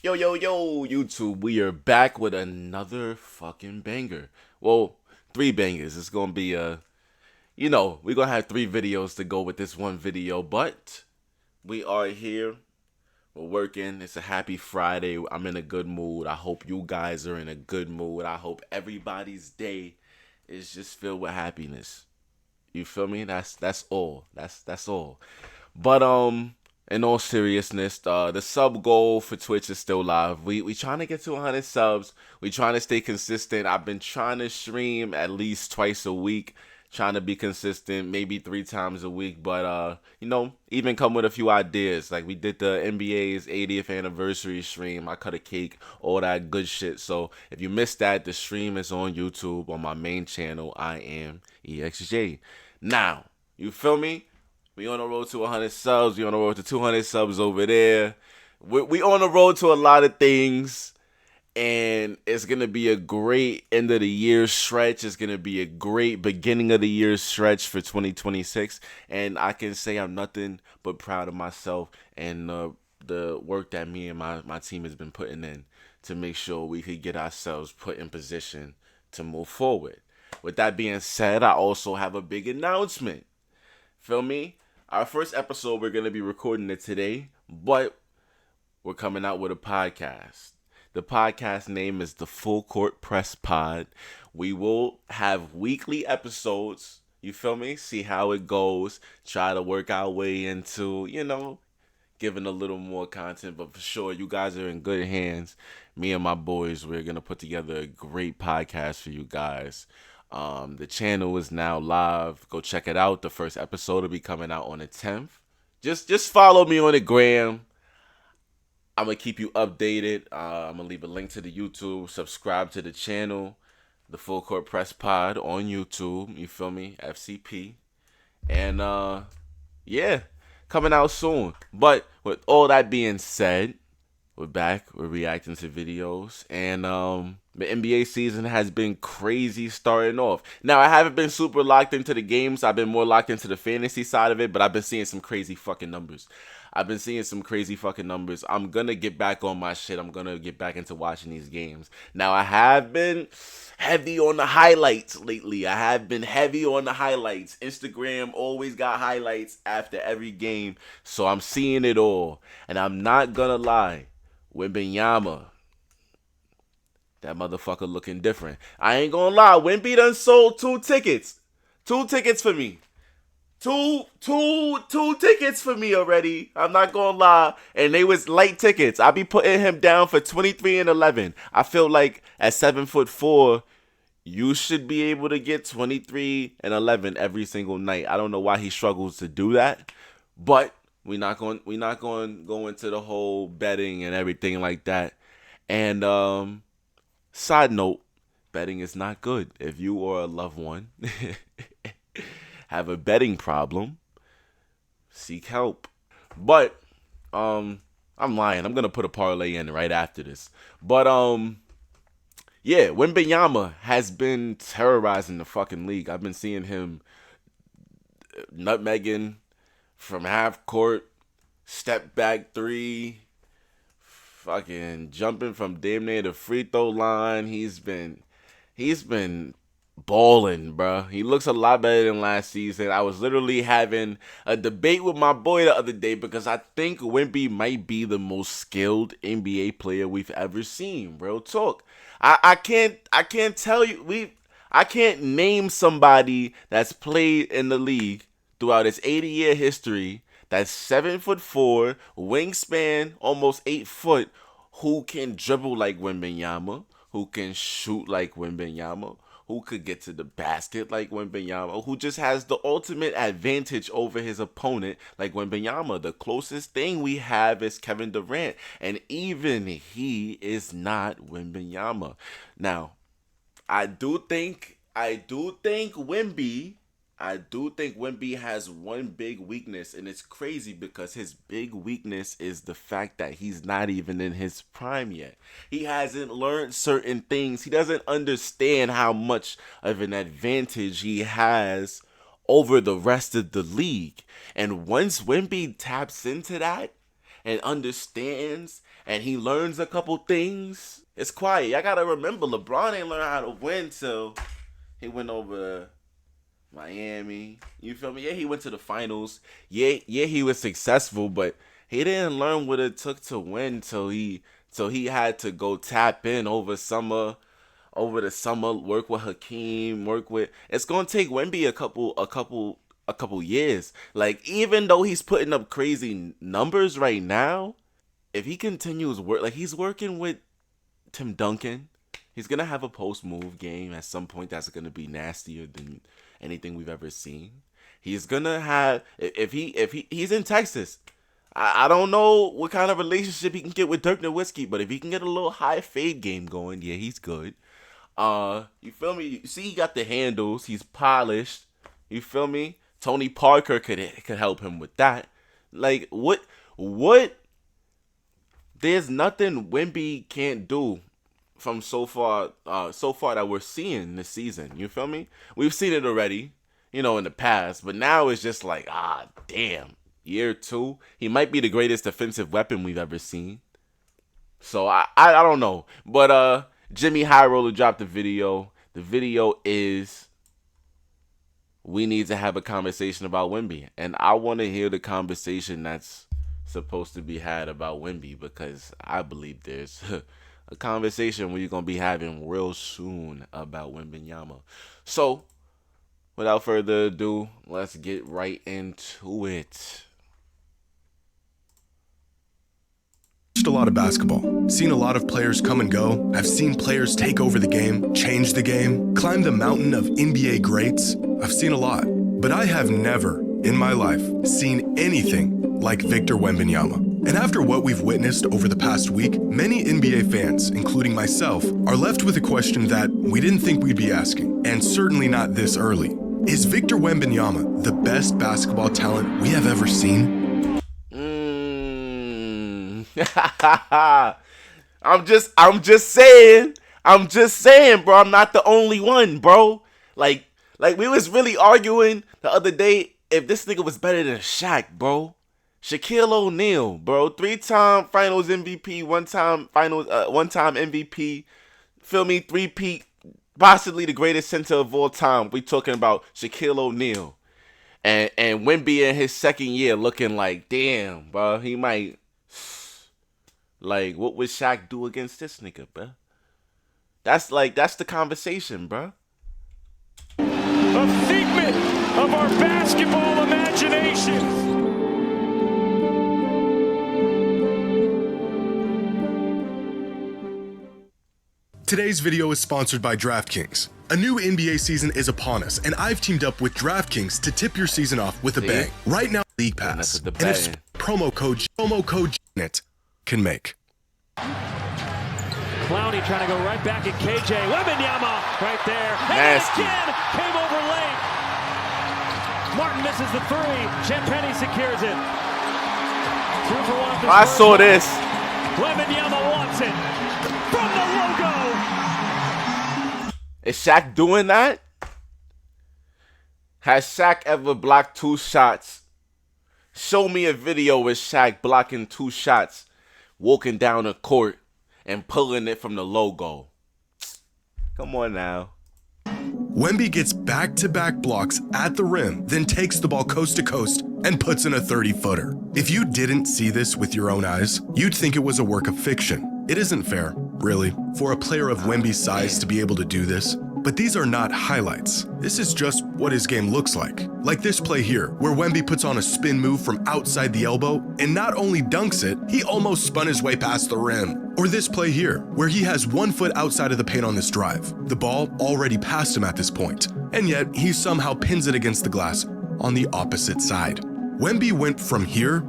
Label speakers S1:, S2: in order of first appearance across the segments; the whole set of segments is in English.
S1: Yo, YouTube, we are back with another fucking banger. Well, three bangers. It's gonna be we're gonna have three videos to go with this one video, but we are here. We're working. It's a happy Friday. I'm in a good mood. I hope you guys are in a good mood. I hope everybody's day is just filled with happiness. You feel me? That's all. That's all. But in all seriousness, the sub goal for Twitch is still live. We trying to get to 100 subs. We trying to stay consistent. I've been trying to stream at least twice a week, trying to be consistent, maybe 3 times a week. But even come with a few ideas. Like we did the NBA's 80th anniversary stream. I cut a cake, all that good shit. So if you missed that, the stream is on YouTube on my main channel. I am EXJ. Now, you feel me? We on the road to 100 subs. We on the road to 200 subs over there. We on the road to a lot of things. And it's going to be a great end of the year stretch. It's going to be a great beginning of the year stretch for 2026. And I can say I'm nothing but proud of myself and the work that me and my team has been putting in to make sure we could get ourselves put in position to move forward. With that being said, I also have a big announcement. Feel me? Our first episode, we're going to be recording it today, but we're coming out with a podcast. The podcast name is the Full Court Press Pod. We will have weekly episodes. You feel me? See how it goes. Try to work our way into, giving a little more content. But for sure, you guys are in good hands. Me and my boys, we're going to put together a great podcast for you guys. The channel is now live. Go check it out. The first episode will be coming out on the 10th. Just follow me on the gram. I'm going to keep you updated. I'm going to leave a link to the YouTube. Subscribe to the channel, the Full Court Press Pod on YouTube. You feel me? FCP. And, coming out soon. But with all that being said, we're back. We're reacting to videos. And the NBA season has been crazy starting off. Now, I haven't been super locked into the games. I've been more locked into the fantasy side of it. But I've been seeing some crazy fucking numbers. I'm going to get back on my shit. I'm going to get back into watching these games. Now, I have been heavy on the highlights lately. Instagram always got highlights after every game. So I'm seeing it all. And I'm not going to lie. Wemby, that motherfucker looking different. I ain't gonna lie, Wemby done sold 2 tickets. 2 tickets for me. Two tickets for me already. I'm not gonna lie. And they was light tickets. I be putting him down for 23 and 11. I feel like at 7'4", you should be able to get 23 and 11 every single night. I don't know why he struggles to do that, but we're not going to go into the whole betting and everything like that. And side note, betting is not good. If you or a loved one have a betting problem, seek help. But I'm lying. I'm gonna put a parlay in right after this. But Wemby has been terrorizing the fucking league. I've been seeing him nutmegging from half court, step back three, fucking jumping from damn near the free throw line. He's been balling, bro. He looks a lot better than last season. I was literally having a debate with my boy the other day because I think Wemby might be the most skilled NBA player we've ever seen. Real talk. I can't tell you I can't name somebody that's played in the league throughout its 80-year history that's 7'4", wingspan almost 8 foot, who can dribble like Wembanyama, who can shoot like Wembanyama, who could get to the basket like Wembanyama, who just has the ultimate advantage over his opponent like Wembanyama. The closest thing we have is Kevin Durant, and even he is not Wembanyama. Now, I do think Wemby has one big weakness, and it's crazy because his big weakness is the fact that he's not even in his prime yet. He hasn't learned certain things. He doesn't understand how much of an advantage he has over the rest of the league. And once Wemby taps into that and understands and he learns a couple things, it's quiet. Y'all gotta remember, LeBron ain't learn how to win till he went over Miami. You feel me? Yeah, he went to the finals. Yeah, he was successful, but he didn't learn what it took to win till he had to go tap in over the summer, work with Hakeem, it's gonna take Wemby a couple years. Like, even though he's putting up crazy numbers right now, if he continues he's working with Tim Duncan, he's gonna have a post move game at some point that's gonna be nastier than anything we've ever seen. He's gonna have, if he's in Texas. I don't know what kind of relationship he can get with Dirk Nowitzki, but if he can get a little high fade game going, yeah, he's good. You feel me? You see, he got the handles. He's polished. You feel me? Tony Parker could help him with that. Like, what? There's nothing Wemby can't do from so far that we're seeing this season. You feel me? We've seen it already, in the past, but now it's just like, damn. Year 2, he might be the greatest defensive weapon we've ever seen. So I don't know, but Jimmy High Roller dropped the video. The video is, we need to have a conversation about Wemby, and I want to hear the conversation that's supposed to be had about Wemby, because I believe there's a conversation we're gonna be having real soon about Wembanyama. So, without further ado, let's get right into it.
S2: A lot of basketball, seen a lot of players come and go. I've seen players take over the game, change the game, climb the mountain of NBA greats. I've seen a lot, but I have never in my life seen anything like Victor Wembanyama. And after what we've witnessed over the past week, many NBA fans, including myself, are left with a question that we didn't think we'd be asking, and certainly not this early. Is Victor Wembanyama the best basketball talent we have ever seen?
S1: I'm just saying, bro. I'm not the only one, bro. Like we was really arguing the other day if this nigga was better than Shaq, bro. Shaquille O'Neal, bro. 3-time Finals MVP, one-time MVP. Feel me? 3-peat, possibly the greatest center of all time. We talking about Shaquille O'Neal, and Wemby in his second year looking like, damn, bro. He might. Like, what would Shaq do against this nigga, bro? That's the conversation, bro.
S3: A figment of our basketball imagination.
S2: Today's video is sponsored by DraftKings. A new NBA season is upon us, and I've teamed up with DraftKings to tip your season off with a bang. Right now, League Pass. And if promo code JANET can make.
S3: Clowney trying to go right back at KJ. Wembanyama right there.
S1: Nasty.
S3: And again, came over late. Martin misses the 3. Champagny secures it. 2 for 1.
S1: I saw this.
S3: Wembanyama wants it. From the logo.
S1: Is Shaq doing that? Has Shaq ever blocked 2 shots? Show me a video with Shaq blocking 2 shots, walking down the court and pulling it from the logo. Come on now.
S2: Wemby gets back-to-back blocks at the rim, then takes the ball coast to coast and puts in a 30-footer. If you didn't see this with your own eyes, you'd think it was a work of fiction. It isn't fair, really, for a player of Wemby's size to be able to do this. But these are not highlights. This is just what his game looks like. Like this play here, where Wemby puts on a spin move from outside the elbow and not only dunks it, he almost spun his way past the rim. Or this play here, where he has 1 foot outside of the paint on this drive. The ball already passed him at this point, and yet he somehow pins it against the glass on the opposite side. Wemby went from here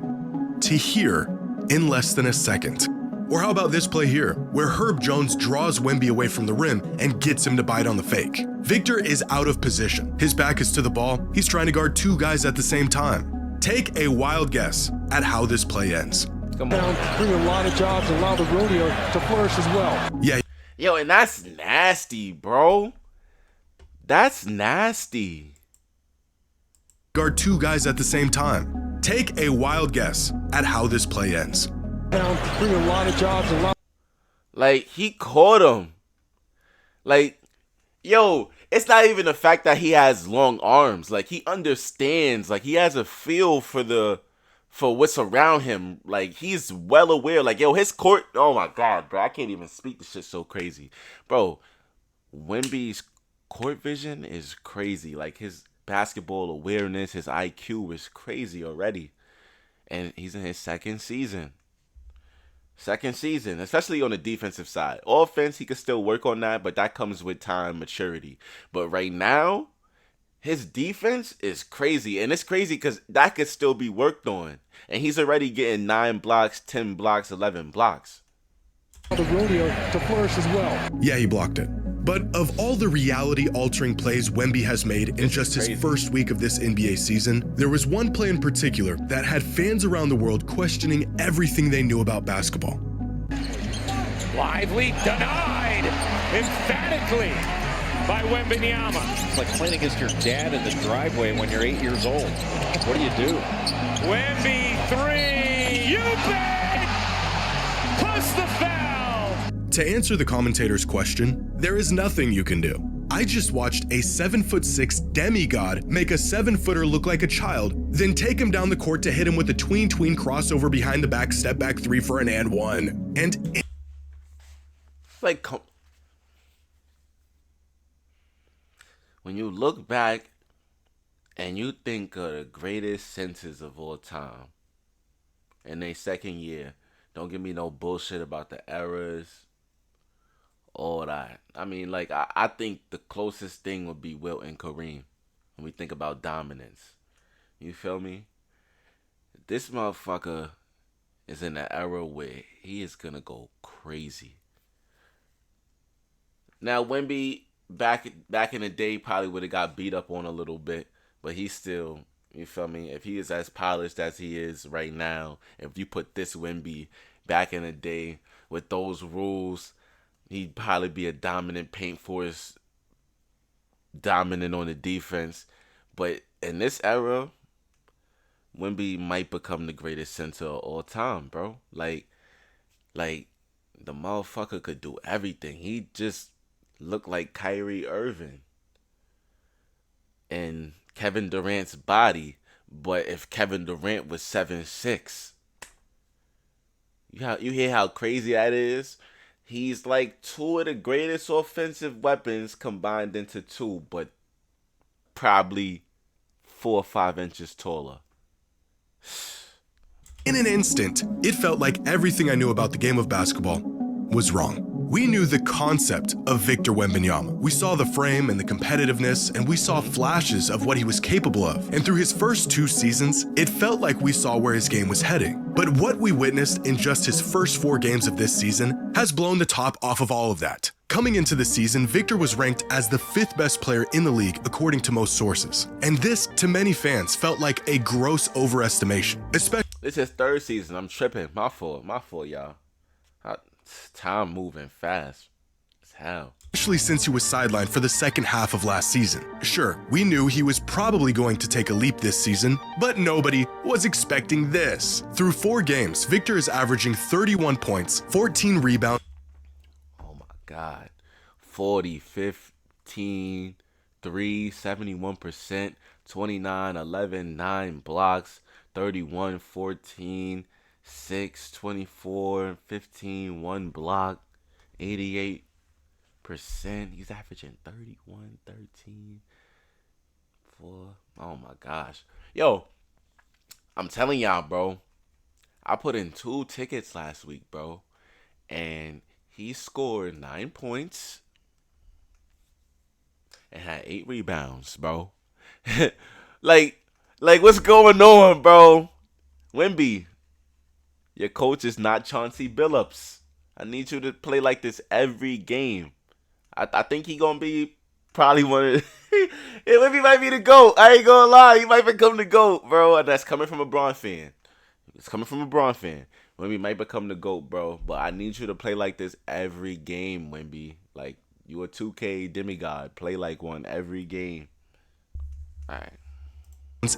S2: to here in less than a second. Or how about this play here, where Herb Jones draws Wemby away from the rim and gets him to bite on the fake. Victor is out of position. His back is to the ball. He's trying to guard 2 guys at the same time. Take a wild guess at how this play ends.
S1: Come on.
S4: Bring a lot of jobs, allow the rodeo to flourish as well.
S2: Yeah.
S1: Yo, and that's nasty, bro. That's nasty.
S2: Guard 2 guys at the same time. Take a wild guess at how this play ends.
S4: Down, bring a lot of jobs, a lot.
S1: Like, he caught him. Like, yo, it's not even the fact that he has long arms. Like, he understands. Like, he has a feel for what's around him. Like, he's well aware. Like, yo, his court. Oh my god, bro, I can't even speak. This shit's so crazy, bro. Wemby's court vision is crazy. Like, his basketball awareness, his IQ is crazy already, and he's in his second season. Second season, especially on the defensive side. Offense, he could still work on that, but that comes with time, maturity. But right now, his defense is crazy. And it's crazy because that could still be worked on. And he's already getting 9 blocks, 10 blocks, 11 blocks.
S4: The rodeo to flourish as well.
S2: Yeah, he blocked it. But of all the reality-altering plays Wemby has made in just his first week of this NBA season, there was one play in particular that had fans around the world questioning everything they knew about basketball.
S3: Lively denied emphatically by Wemby.
S5: It's like playing against your dad in the driveway when you're 8 years old. What do you do?
S3: Wemby 3. You bet! Plus the foul.
S2: To answer the commentator's question, there is nothing you can do. I just watched a 7'6" demigod make a 7-footer look like a child, then take him down the court to hit him with a tween crossover behind the back step back 3 for an and one. And
S1: Like, when you look back and you think of the greatest centers of all time in their second year, don't give me no bullshit about the errors, all that. I mean, like, I think the closest thing would be Wilt and Kareem when we think about dominance. You feel me? This motherfucker is in an era where he is gonna go crazy. Now, Wemby back in the day probably would have got beat up on a little bit, but he's still, you feel me? If he is as polished as he is right now, if you put this Wemby back in the day with those rules, he'd probably be a dominant paint force, dominant on the defense. But in this era, Wemby might become the greatest center of all time, bro. Like the motherfucker could do everything. He just looked like Kyrie Irving and Kevin Durant's body. But if Kevin Durant was 7'6", you hear how crazy that is? He's like 2 of the greatest offensive weapons combined into 2, but probably 4 or 5 inches taller.
S2: in an instant, it felt like everything I knew about the game of basketball was wrong. We knew the concept of Victor Wembanyama. We saw the frame and the competitiveness, and we saw flashes of what he was capable of. And through his first 2 seasons, it felt like we saw where his game was heading. But what we witnessed in just his first 4 games of this season has blown the top off of all of that. Coming into the season, Victor was ranked as the 5th best player in the league according to most sources. And this, to many fans, felt like a gross overestimation. Especially
S1: This is 3rd season. I'm tripping. My fault, y'all. Time moving fast as hell.
S2: Especially since he was sidelined for the second half of last season. Sure, we knew he was probably going to take a leap this season, but nobody was expecting this. Through 4 games, Victor is averaging 31 points, 14 rebounds.
S1: Oh my God. 40, 15, 3, 71%, 29, 11, 9 blocks, 31, 14, 6, 24, 15, 1 block, 88%. He's averaging 31, 13, 4. Oh my gosh. Yo, I'm telling y'all, bro. I put in 2 tickets last week, bro. And he scored 9 points and had 8 rebounds, bro. like what's going on, bro? Wemby, your coach is not Chauncey Billups. I need you to play like this every game. I think he gonna be probably one of the Wemby might be the GOAT. I ain't gonna lie. He might become the GOAT, bro. And that's coming from a Braun fan. It's coming from a Braun fan. Wemby might become the GOAT, bro. But I need you to play like this every game, Wemby. Like, you a 2K demigod. Play like one every game. All right.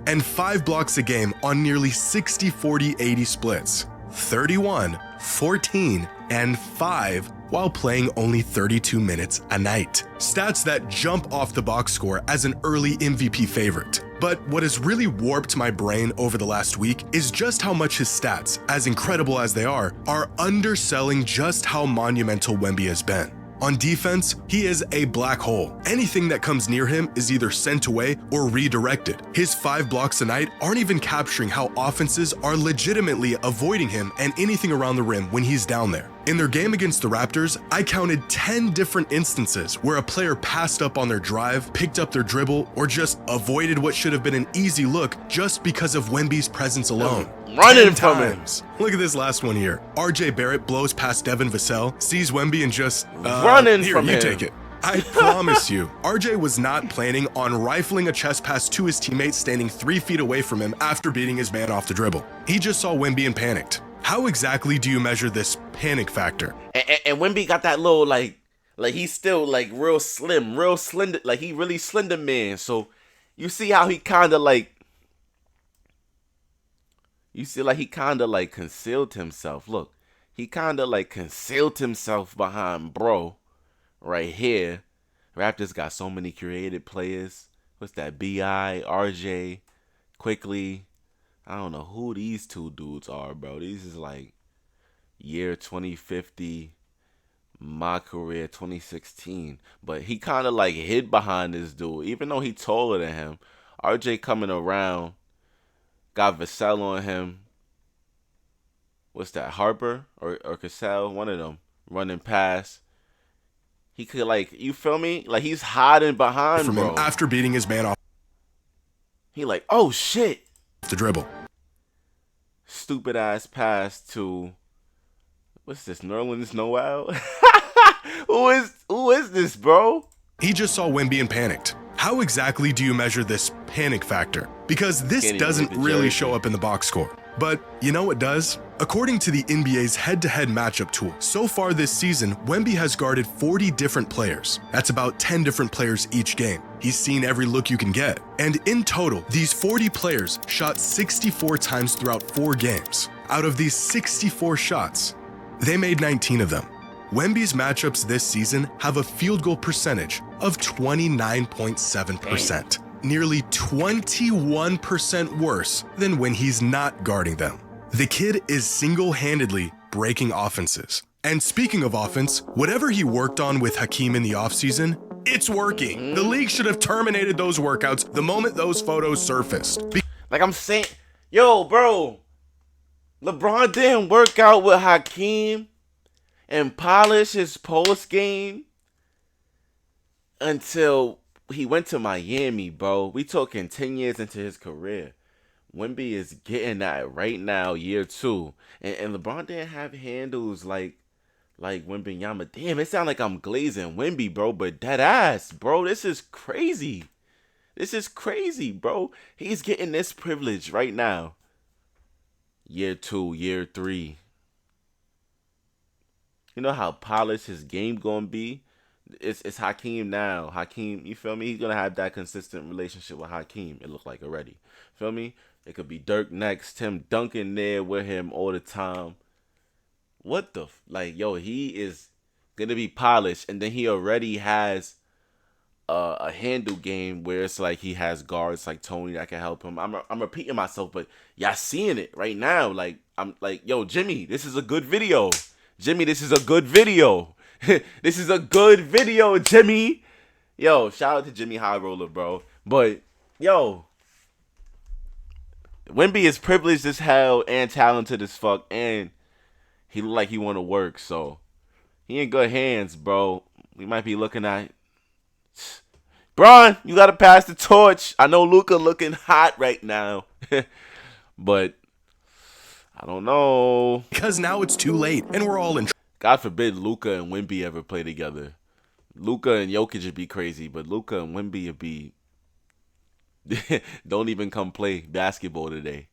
S2: And 5 blocks a game on nearly 60-40-80 splits. 31, 14, and 5 while playing only 32 minutes a night. Stats that jump off the box score as an early MVP favorite. But what has really warped my brain over the last week is just how much his stats, as incredible as they are underselling just how monumental Wemby has been. On defense, he is a black hole. Anything that comes near him is either sent away or redirected. His 5 blocks a night aren't even capturing how offenses are legitimately avoiding him and anything around the rim when he's down there. In their game against the Raptors, I counted 10 different instances where a player passed up on their drive, picked up their dribble, or just avoided what should have been an easy look just because of Wemby's presence alone.
S1: Running from him.
S2: Look at this last one here. RJ Barrett blows past Devin Vassell, sees Wemby and just
S1: running
S2: here,
S1: from
S2: you
S1: him.
S2: Take it. I promise you, RJ was not planning on rifling a chest pass to his teammate standing 3 feet away from him after beating his man off the dribble. He just saw Wemby and panicked. How exactly do you measure this panic factor?
S1: And Wemby got that little like he's still like real slim, real slender, like he really slender man. So you see how he kind of like, concealed himself. Look, he kind of like concealed himself behind bro right here. Raptors got so many creative players. What's that? BI, RJ, Quickly. I don't know who these two dudes are, bro. These is like year 2050, my career 2016. But he kind of like hid behind this dude, even though he taller than him. RJ coming around, got Vassell on him. What's that? Harper or Cassell? One of them running past. He could like, you feel me? Like he's hiding behind
S2: From
S1: bro.
S2: him after beating his man off
S1: He like, oh shit.
S2: the dribble.
S1: Stupid ass pass to, what's this, Nerlens Noel? who is this, bro?
S2: He just saw Wemby and panicked. How exactly do you measure this panic factor? Because this
S1: Can't even
S2: doesn't
S1: read the
S2: really
S1: jersey.
S2: show up in the box score. But you know what does? According to the NBA's head-to-head matchup tool, so far this season, Wemby has guarded 40 different players. That's about 10 different players each game. He's seen every look you can get. And in total, these 40 players shot 64 times throughout 4 games. Out of these 64 shots, they made 19 of them. Wemby's matchups this season have a field goal percentage of 29.7%. Nearly 21% worse than when he's not guarding them. The kid is single-handedly breaking offenses. And speaking of offense, whatever he worked on with Hakeem in the offseason, it's working. The league should have terminated those workouts the moment those photos surfaced.
S1: Like I'm saying, yo, bro, LeBron didn't work out with Hakeem and polish his post game until he went to Miami, bro. We talking 10 years into his career. Wemby is getting that right now, year 2. And LeBron didn't have handles like Wembenyama. Damn, it sound like I'm glazing Wemby, bro, but that ass, bro, this is crazy. This is crazy, bro. He's getting this privilege right now. Year 2, year 3. You know how polished his game gonna be? It's Hakeem now. Hakeem, you feel me? He's gonna have that consistent relationship with Hakeem, it looked like already. Feel me? It could be Dirk next, Tim Duncan there with him all the time. What the yo, he is gonna be polished, and then he already has a handle game where it's like he has guards like Tony that can help him. I'm repeating myself, but y'all seeing it right now. Like I'm like, yo, Jimmy, this is a good video. Jimmy, this is a good video. This is a good video, Jimmy. Yo, shout out to Jimmy High Roller, bro. But yo, Wemby is privileged as hell and talented as fuck, and he look like he want to work, so he in good hands, bro. We might be looking at Bron, you gotta pass the torch. I know Luka looking hot right now, but I don't know.
S2: Because now it's too late, and we're all in
S1: God forbid Luka and Wemby ever play together. Luka and Jokic would be crazy, but Luka and Wemby would be don't even come play basketball today.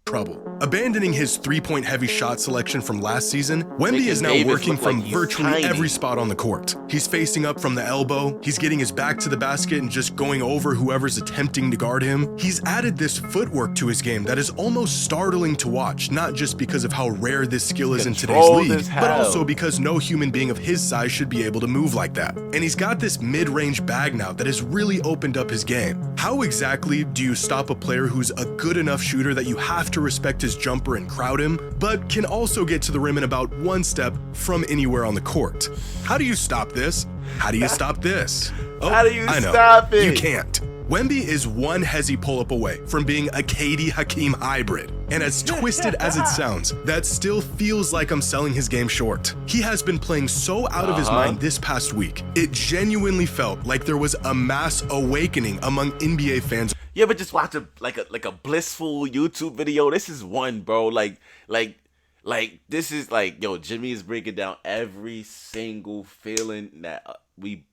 S2: trouble. Abandoning his three-point heavy shot selection from last season, Wemby
S1: Making
S2: is now
S1: Davis
S2: working
S1: look like
S2: from
S1: he's
S2: virtually
S1: tiny.
S2: every spot on the court. He's facing up from the elbow, he's getting his back to the basket and just going over whoever's attempting to guard him. He's added this footwork to his game that is almost startling to watch, not just because of how rare this skill is in today's
S1: Controlled
S2: league,
S1: as
S2: but
S1: hell.
S2: also because no human being of his size should be able to move like that. And he's got this mid-range bag now that has really opened up his game. How exactly do you stop a player who's a good enough shooter that you have to respect his jumper and crowd him, but can also get to the rim in about one step from anywhere on the court? How do you stop this? How do you stop this? Oh,
S1: How do you
S2: I know.
S1: stop it?
S2: You can't. Wemby is one hezzy pull-up away from being a KD Hakeem hybrid. And as twisted as it sounds, that still feels like I'm selling his game short. He has been playing so out of his mind this past week. It genuinely felt like there was a mass awakening among NBA fans.
S1: You ever just watch a blissful YouTube video? This is one, bro. Like this is like, yo, Jimmy is breaking down every single feeling that we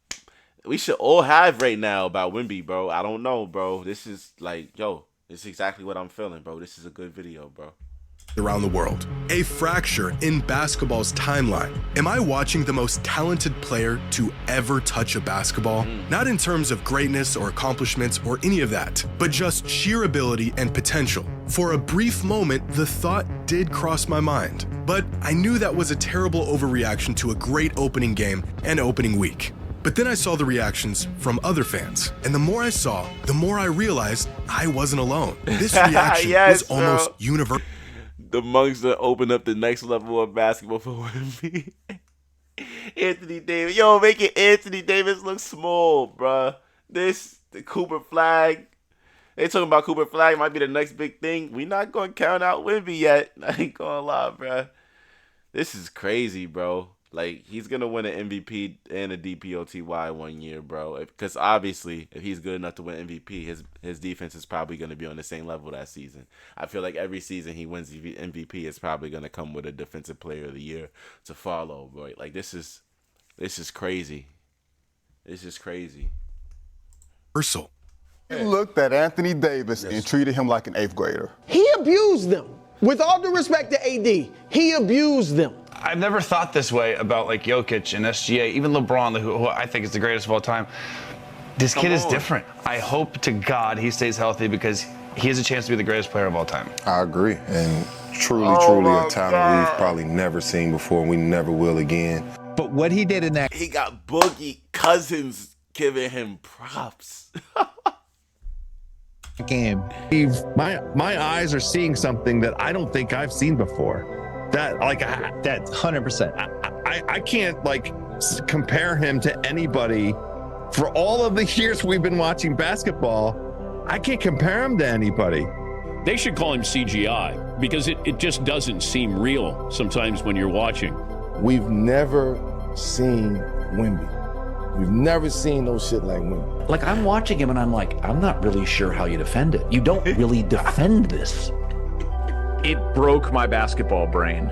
S1: should all have right now about Wemby, bro. I don't know, bro. This is like, yo, this is exactly what I'm feeling, bro. This is a good video, bro.
S2: Around the world. A fracture in basketball's timeline. Am I watching the most talented player to ever touch a basketball? Not in terms of greatness or accomplishments or any of that, but just sheer ability and potential. For a brief moment, the thought did cross my mind, but I knew that was a terrible overreaction to a great opening game and opening week. But then I saw the reactions from other fans, and the more I saw, the more I realized I wasn't alone. This reaction
S1: Yes,
S2: was almost
S1: bro.
S2: universal.
S1: The monks that open up the next level of basketball for Wemby. Anthony Davis. Yo, making Anthony Davis look small, bruh. The Cooper Flag. They talking about Cooper Flag might be the next big thing. We not going to count out Wemby yet. I ain't going to lie, bruh. This is crazy, bro. Like, he's going to win an MVP and a DPOTY one year, bro. Because obviously, if he's good enough to win MVP, his defense is probably going to be on the same level that season. I feel like every season he wins MVP is probably going to come with a Defensive Player of the Year to follow, bro. Like, this is crazy. This is crazy.
S6: He looked at Anthony Davis and treated him like an eighth grader.
S7: He abused them. With all due respect to AD, he abused them.
S8: I've never thought this way about like Jokic and SGA, even LeBron, who I think is the greatest of all time. This kid is different. I hope to God he stays healthy because he has a chance to be the greatest player of all time.
S9: I agree. And truly
S1: my
S9: a talent
S1: God.
S9: we've probably never seen before and we never will again.
S10: But what he did in that
S1: He got Boogie Cousins giving him props.
S10: game, my eyes are seeing something that I don't think I've seen before. That 100%. I can't compare him to anybody. For all of the years we've been watching basketball, I can't compare him to anybody.
S11: They should call him CGI because it just doesn't seem real sometimes when you're watching.
S12: We've never seen Wemby. We've never seen no shit like Wemby.
S13: Like, I'm watching him and I'm like, I'm not really sure how you defend it. You don't really defend this.
S14: It broke my basketball brain.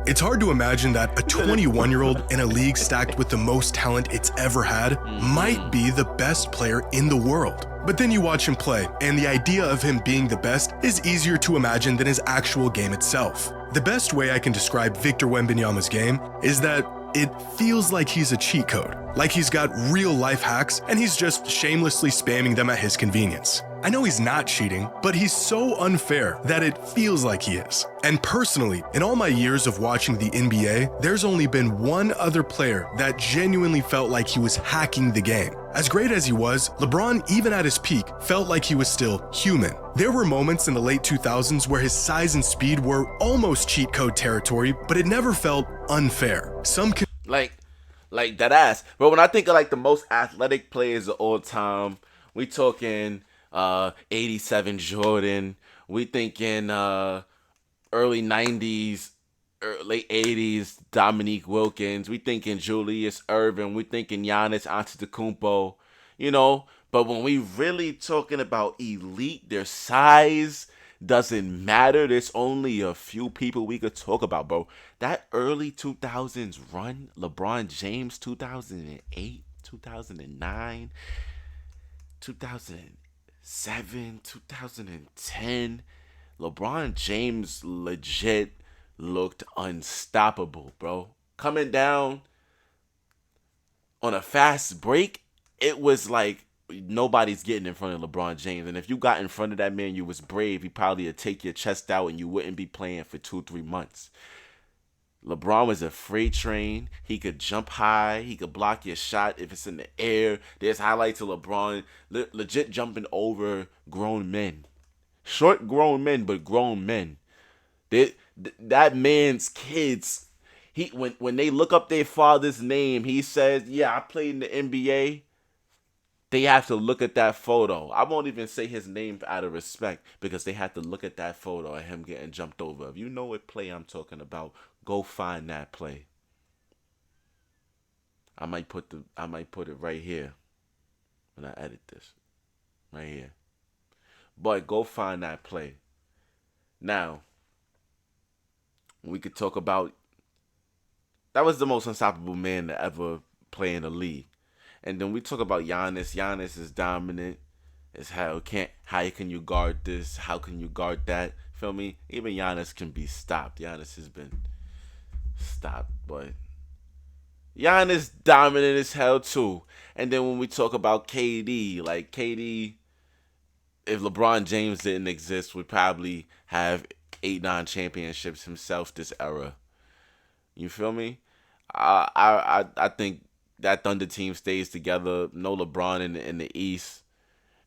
S2: It's hard to imagine that a 21-year-old in a league stacked with the most talent it's ever had might be the best player in the world. But then you watch him play, and the idea of him being the best is easier to imagine than his actual game itself. The best way I can describe Victor Wembanyama's game is that it feels like he's a cheat code, like he's got real life hacks and he's just shamelessly spamming them at his convenience. I know he's not cheating, but he's so unfair that it feels like he is. And personally, in all my years of watching the NBA, there's only been one other player that genuinely felt like he was hacking the game. As great as he was, LeBron, even at his peak, felt like he was still human. There were moments in the late 2000s where his size and speed were almost cheat code territory, but it never felt unfair.
S1: Like that ass. But when I think of like the most athletic players of all time, we talking 87 Jordan, we thinking early 90s, late 80s Dominique Wilkins, we thinking Julius Erving, we thinking Giannis Antetokounmpo, you know. But when we really talking about elite, their size doesn't matter. There's only a few people we could talk about, bro. That early 2000s run, LeBron James, 2008, 2009, 2007, 2010, LeBron James legit looked unstoppable, bro. Coming down on a fast break, it was like nobody's getting in front of LeBron James. And if you got in front of that man, you was brave. He probably would take your chest out and you wouldn't be playing for 2-3 months. LeBron was a freight train. He could jump high. He could block your shot if it's in the air. There's highlights of LeBron legit jumping over grown men. Short grown men, but grown men. That man's kids, when they look up their father's name, he says, yeah, I played in the NBA. They have to look at that photo. I won't even say his name out of respect because they have to look at that photo of him getting jumped over. If you know what play I'm talking about, go find that play. I might put it right here when I edit this. Right here. But go find that play. Now, we could talk about, that was the most unstoppable man to ever play in the league. And then we talk about Giannis. Giannis is dominant as hell. How can you guard this? How can you guard that? Feel me? Even Giannis can be stopped. Giannis has been stopped, but Giannis dominant as hell too. And then when we talk about KD, like KD, if LeBron James didn't exist, would probably have 8-9 championships himself this era. You feel me? I think that Thunder team stays together. No LeBron in the East,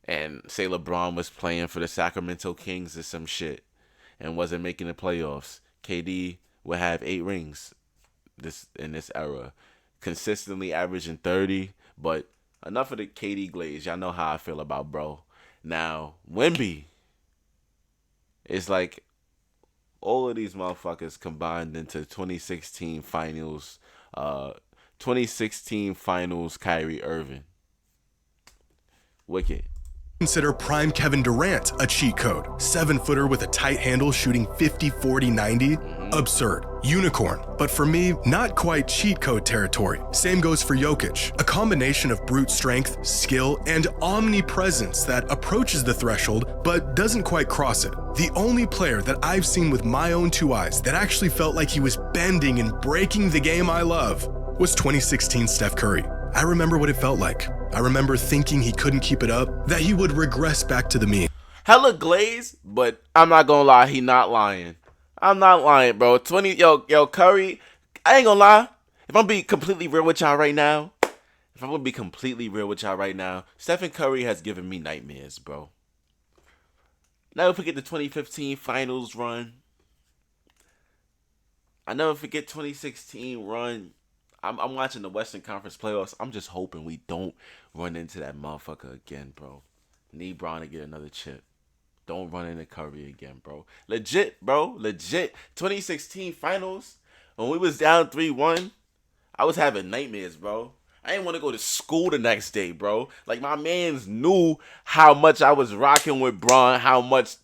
S1: and say LeBron was playing for the Sacramento Kings or some shit and wasn't making the playoffs. KD would have 8 rings in this era, consistently averaging 30. But enough of the KD glaze. Y'all know how I feel about bro. Now Wemby is like all of these motherfuckers combined into 2016 finals. 2016 finals Kyrie Irving. Wicked.
S2: Consider prime Kevin Durant a cheat code. 7-footer with a tight handle shooting 50, 40, 90. Absurd. Unicorn. But for me, not quite cheat code territory. Same goes for Jokic. A combination of brute strength, skill, and omnipresence that approaches the threshold but doesn't quite cross it. The only player that I've seen with my own 2 eyes that actually felt like he was bending and breaking the game I love was 2016 Steph Curry. I remember what it felt like. I remember thinking he couldn't keep it up, that he would regress back to the mean.
S1: Hella glaze, but I'm not gonna lie, he not lying. I'm not lying, bro. Yo, Curry, I ain't gonna lie. If I'm being completely real with y'all right now, Stephen Curry has given me nightmares, bro. Never forget the 2015 finals run. I never forget 2016 run. I'm watching the Western Conference playoffs. I'm just hoping we don't run into that motherfucker again, bro. Need Bron to get another chip. Don't run into Curry again, bro. Legit, bro. Legit. 2016 finals, when we was down 3-1, I was having nightmares, bro. I didn't want to go to school the next day, bro. Like, my mans knew how much I was rocking with Bron, how much,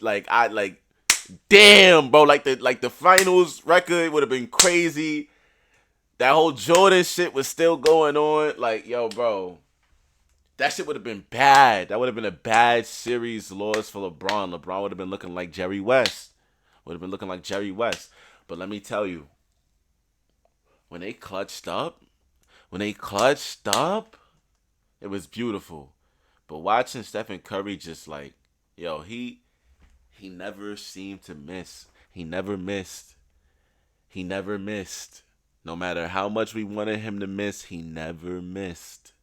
S1: damn, bro. Like the finals record would have been crazy. That whole Jordan shit was still going on. Like, yo, bro. That shit would have been bad. That would have been a bad series loss for LeBron. LeBron would have been looking like Jerry West. But let me tell you, when they clutched up, it was beautiful. But watching Stephen Curry just like, yo, he never seemed to miss. He never missed. No matter how much we wanted him to miss, he never missed.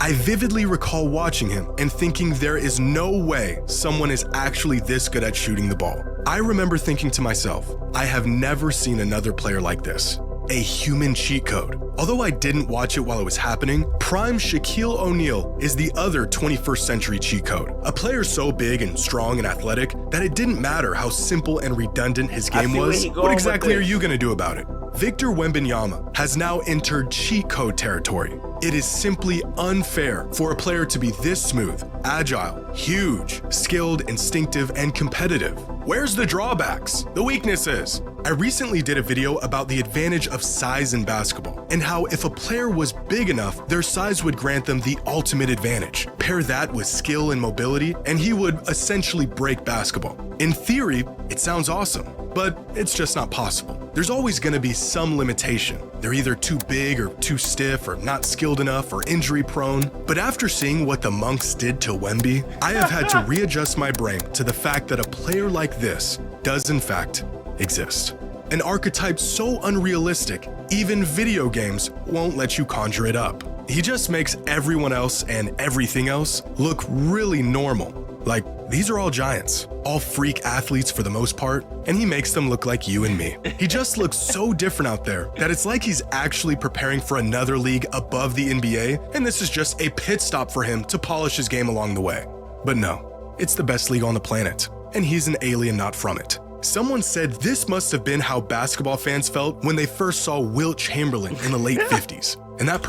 S2: I vividly recall watching him and thinking there is no way someone is actually this good at shooting the ball. I remember thinking to myself, I have never seen another player like this. A human cheat code. Although I didn't watch it while it was happening, prime Shaquille O'Neal is the other 21st century cheat code. A player so big and strong and athletic that it didn't matter how simple and redundant his game was. What exactly are you gonna do about it? Victor Wembanyama has now entered cheat code territory. It is simply unfair for a player to be this smooth, agile, huge, skilled, instinctive, and competitive, Where's the drawbacks? The weaknesses? I recently did a video about the advantage of size in basketball and how if a player was big enough, their size would grant them the ultimate advantage. Pair that with skill and mobility, and he would essentially break basketball. In theory, it sounds awesome, but it's just not possible. There's always going to be some limitation. They're either too big or too stiff or not skilled enough or injury prone. But after seeing what the Monks did to Wemby, I have had to readjust my brain to the fact that a player like this does in fact exist. An archetype so unrealistic, even video games won't let you conjure it up. He just makes everyone else and everything else look really normal. Like, these are all giants, all freak athletes for the most part, and he makes them look like you and me. He just looks so different out there that it's like he's actually preparing for another league above the NBA, and this is just a pit stop for him to polish his game along the way. But no, it's the best league on the planet, and he's an alien not from it. Someone said this must have been how basketball fans felt when they first saw Wilt Chamberlain in the late 50s. And that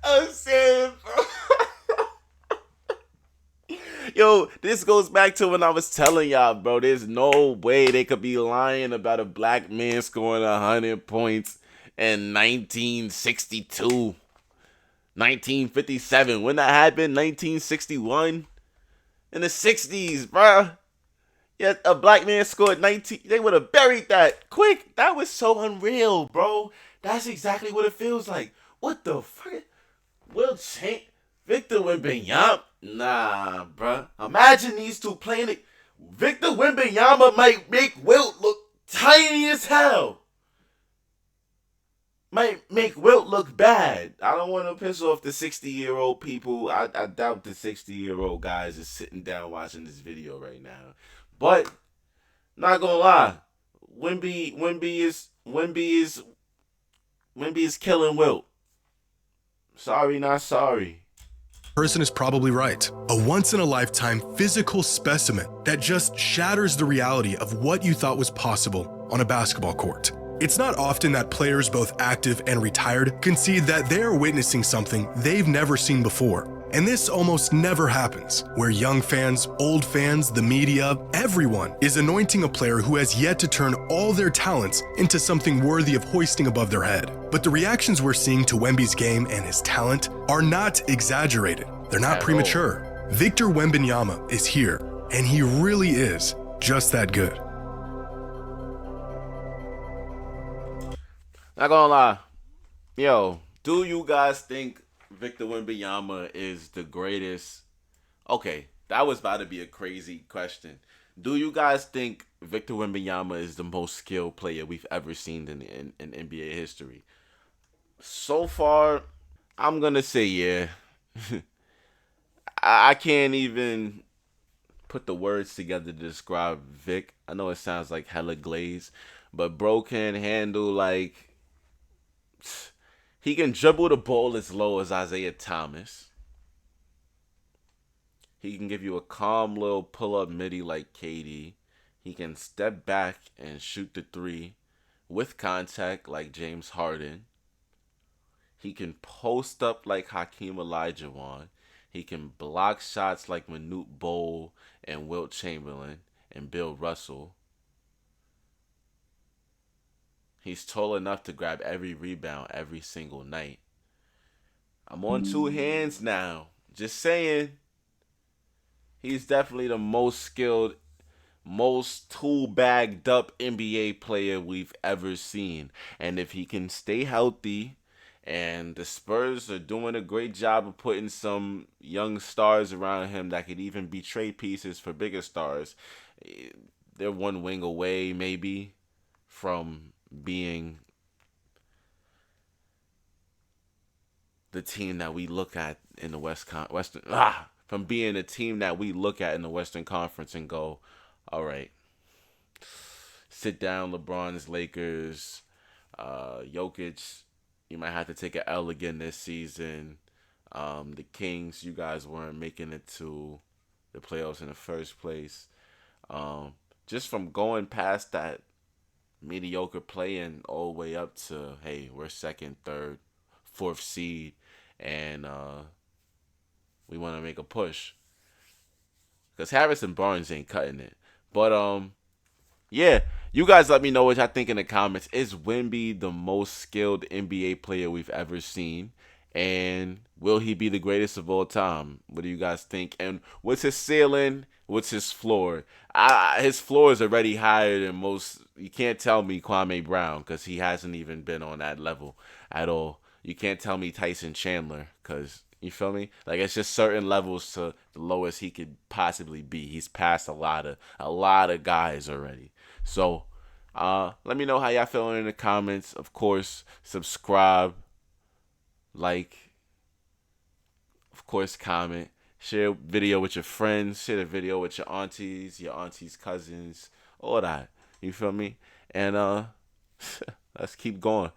S1: I'm saying, bro. Yo, this goes back to when I was telling y'all, bro, there's no way they could be lying about a black man scoring 100 points in 1962, 1957. When that happened, 1961, in the 60s, bro. Yeah, a black man scored 19. They would have buried that quick. That was so unreal, bro. That's exactly what it feels like. What the fuck? Victor Wembanyama? Nah, bruh. Imagine these two playing it. Victor Wembanyama might make Wilt look tiny as hell. Might make Wilt look bad. I don't want to piss off the 60-year-old people. I doubt the 60-year-old guys is sitting down watching this video right now. But, not gonna lie. Wemby is killing Wilt. Sorry, not sorry.
S2: Person is probably right. A once-in-a-lifetime physical specimen that just shatters the reality of what you thought was possible on a basketball court. It's not often that players both active and retired concede that they're witnessing something they've never seen before. And this almost never happens, where young fans, old fans, the media, everyone is anointing a player who has yet to turn all their talents into something worthy of hoisting above their head. But the reactions we're seeing to Wemby's game and his talent are not exaggerated. They're not premature. Victor Wembanyama is here, and he really is just that good.
S1: Not gonna lie. Yo, do you guys think Victor Wembanyama is the greatest? Okay, that was about to be a crazy question. Do you guys think Victor Wembanyama is the most skilled player we've ever seen in NBA history? So far, I'm gonna say yeah. I can't even put the words together to describe Vic. I know it sounds like hella glazed, but bro can handle like... He can dribble the ball as low as Isaiah Thomas. He can give you a calm little pull-up midi like KD. He can step back and shoot the three with contact like James Harden. He can post up like Hakeem Olajuwon. He can block shots like Manute Bol and Wilt Chamberlain and Bill Russell. He's tall enough to grab every rebound every single night. I'm on two hands now. Just saying. He's definitely the most skilled, most tool-bagged up NBA player we've ever seen. And if he can stay healthy, and the Spurs are doing a great job of putting some young stars around him that could even be trade pieces for bigger stars, they're one wing away maybe from being the team that we look at in the from being a team that we look at in the Western Conference and go, all right, sit down, LeBron's Lakers, Jokic, you might have to take an L again this season. The Kings, you guys weren't making it to the playoffs in the first place. Just from going past that mediocre play and all the way up to, hey, we're second, third, fourth seed, and we want to make a push. Because Harrison Barnes ain't cutting it. But yeah, you guys let me know what y'all think in the comments. Is Wemby the most skilled NBA player we've ever seen? And will he be the greatest of all time? What do you guys think? And what's his ceiling? What's his floor? His floor is already higher than most. You can't tell me Kwame Brown because he hasn't even been on that level at all. You can't tell me Tyson Chandler because you feel me? Like it's just certain levels to the lowest he could possibly be. He's passed a lot of guys already. So let me know how y'all feeling in the comments. Of course, subscribe, like, of course, comment, share video with your friends, share the video with your auntie's cousins, all that. You feel me? And let's keep going.